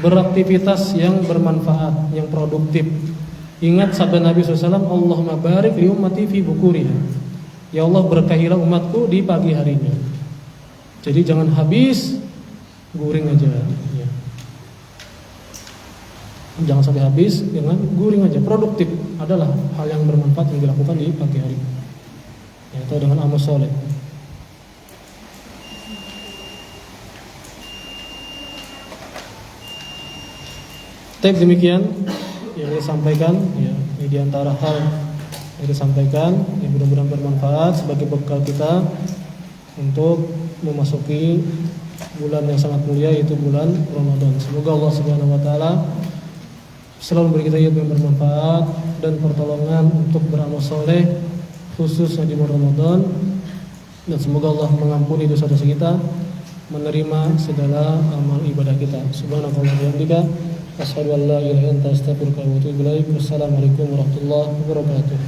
beraktivitas yang bermanfaat, yang produktif. Ingat sabda Nabi SAW, Allahumma barik li ummati fi bukuriha. Ya Allah, berkahilah umatku di pagi harinya. Jadi jangan habis guring aja ya. Jangan sampai habis dengan guring aja. Produktif adalah hal yang bermanfaat yang dilakukan di pagi hari, yaitu dengan amal soleh. Baik, demikian yang disampaikan ya, ini diantara hal yang disampaikan yang mudah-mudahan bermanfaat sebagai bekal kita untuk memasuki bulan yang sangat mulia, yaitu bulan Ramadan. Semoga Allah Subhanahu wa taala selalu memberi kita ilmu yang bermanfaat dan pertolongan untuk beramal soleh khususnya di bulan Ramadan, dan semoga Allah mengampuni dosa-dosa kita, menerima segala amal ibadah kita. Subhanallah wa bihamdika, asyhadu an la ilaha illa anta, astaghfiruka wa atubu ilaik. Wassalamualaikum warahmatullahi wabarakatuh.